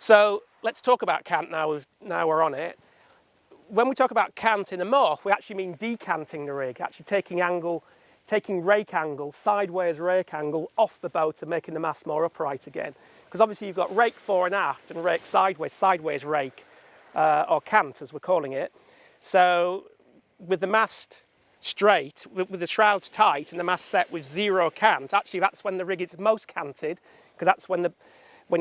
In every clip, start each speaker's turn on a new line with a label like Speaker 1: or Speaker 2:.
Speaker 1: So let's talk about cant now we're on it. When we talk about cant in a Moth, we actually mean decanting the rig, actually taking rake angle, sideways rake angle off the boat and making the mast more upright again. Because obviously you've got rake fore and aft and rake sideways rake, or cant as we're calling it. So with the mast straight, with the shrouds tight and the mast set with zero cant, actually that's when the rig is most canted, because that's when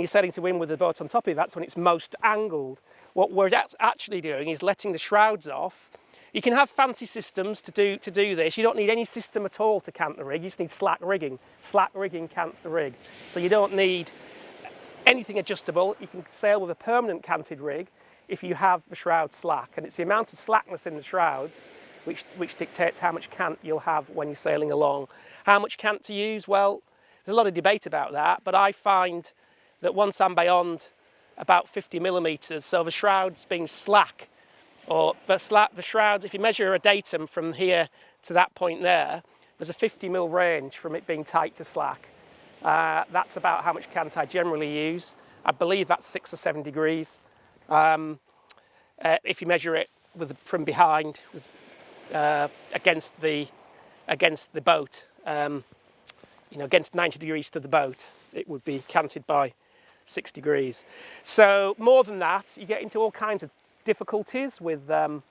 Speaker 1: you're sailing to wind with the boat on top of it, that's when it's most angled. What we're actually doing is letting the shrouds off. You can have fancy systems to do this. You don't need any system at all to cant the rig. You just need slack rigging. Slack rigging cants the rig. So you don't need anything adjustable. You can sail with a permanent canted rig if you have the shroud slack. And it's the amount of slackness in the shrouds which dictates how much cant you'll have when you're sailing along. How much cant to use? Well, there's a lot of debate about that, but I find that once I'm beyond about 50 millimeters, so the shrouds being slack, or the shrouds, if you measure a datum from here to that point there's a 50 mil range from it being tight to slack. That's about how much cant I generally use. I believe that's 6 or 7 degrees. If you measure it from behind against the boat, against 90 degrees to the boat, it would be canted by 6 degrees. So more than that, you get into all kinds of difficulties with the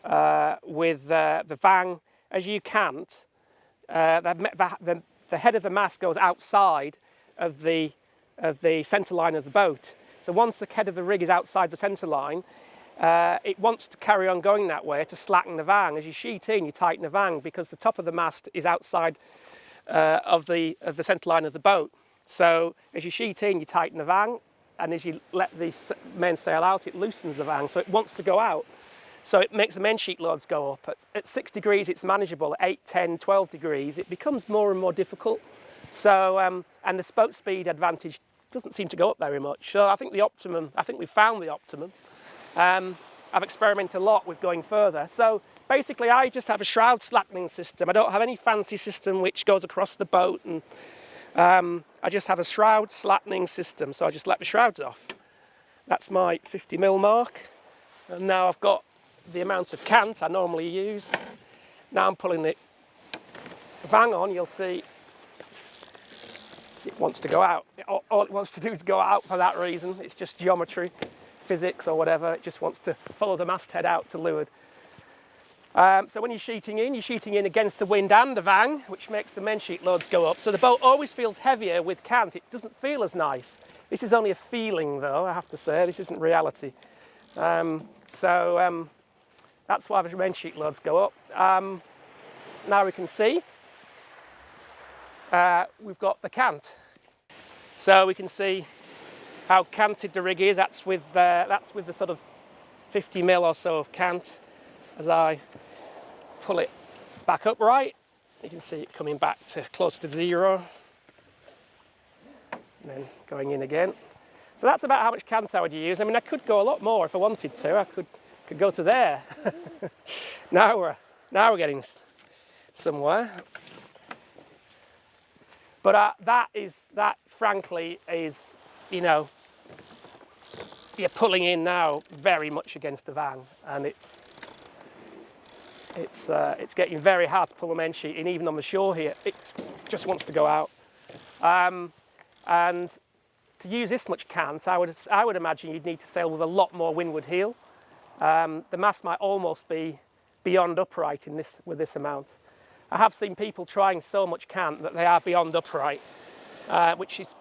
Speaker 1: Vang. As you cant, the head of the mast goes outside of the centre line of the boat. So once the head of the rig is outside the centre line, it wants to carry on going that way to slacken the Vang. As you sheet in, you tighten the Vang because the top of the mast is outside of the centre line of the boat. So as you sheet in, you tighten the Vang, and as you let the mainsail out, it loosens the Vang, so it wants to go out. So it makes the main sheet loads go up. At 6 degrees, it's manageable. At 8, 10, 12 degrees, it becomes more and more difficult. So, and the boat speed advantage doesn't seem to go up very much. So I think we've found the optimum. I've experimented a lot with going further. So basically, I just have a shroud slackening system. I don't have any fancy system which goes across the boat, and I just have a shroud slackening system, so I just let the shrouds off. That's my 50 mil mark, and now I've got the amount of cant I normally use. Now I'm pulling the Vang on, you'll see it wants to go out. All it wants to do is go out for that reason. It's just geometry, physics or whatever. It just wants to follow the masthead out to leeward. So when you're sheeting in against the wind and the Vang, which makes the main sheet loads go up. So the boat always feels heavier with cant. It doesn't feel as nice. This is only a feeling, though, I have to say. This isn't reality. That's why the main sheet loads go up. Now we can see we've got the cant. So we can see how canted the rig is. That's with the sort of 50 mil or so of cant. As I pull it back upright, you can see it coming back to close to zero, and then going in again. So that's about how much cant I would use. I mean, I could go a lot more if I wanted to. I could go to there. Now we're getting somewhere. But that frankly is, you're pulling in now very much against the Vang, and it's getting very hard to pull the main sheet in, even on the shore here. It just wants to go out. And to use this much cant, I would imagine you'd need to sail with a lot more windward heel. The mast might almost be beyond upright with this amount. I have seen people trying so much cant that they are beyond upright, which is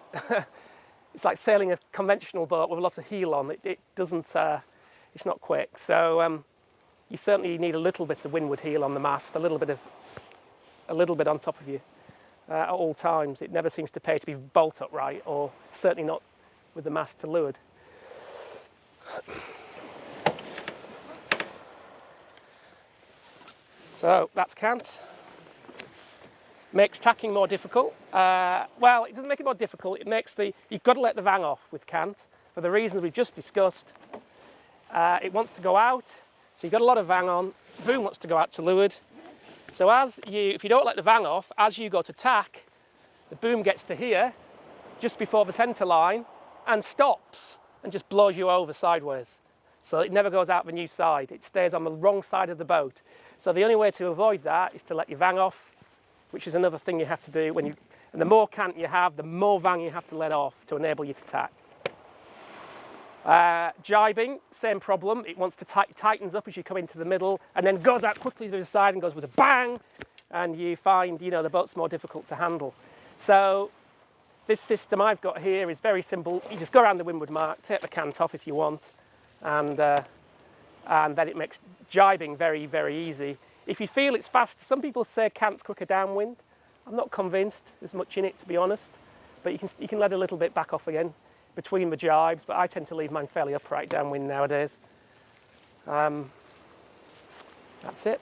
Speaker 1: it's like sailing a conventional boat with a lot of heel on. It doesn't. It's not quick. So. You certainly need a little bit of windward heel on the mast, a little bit on top of you at all times. It never seems to pay to be bolt upright, or certainly not with the mast to leeward. So that's cant. Makes tacking more difficult. Well, it doesn't make it more difficult. It makes you've got to let the Vang off with cant for the reasons we've just discussed. It wants to go out. So you've got a lot of Vang on, the boom wants to go out to leeward. So if you don't let the Vang off, as you go to tack, the boom gets to here, just before the centre line, and stops. and just blows you over sideways. So it never goes out the new side. It stays on the wrong side of the boat. So the only way to avoid that is to let your Vang off, which is another thing you have to do when you, and the more cant you have, the more Vang you have to let off to enable you to tack. Jibing, same problem. It wants to tightens up as you come into the middle and then goes out quickly to the side and goes with a bang, and you find, you know, the boat's more difficult to handle. So this system I've got here is very simple. You just go around the windward mark, take the cant off if you want, and then it makes jibing very, very easy. If you feel it's fast, some people say cant's quicker downwind. I'm not convinced there's much in it, to be honest, but you can let a little bit back off again between the jibes, but I tend to leave mine fairly upright downwind nowadays. That's it.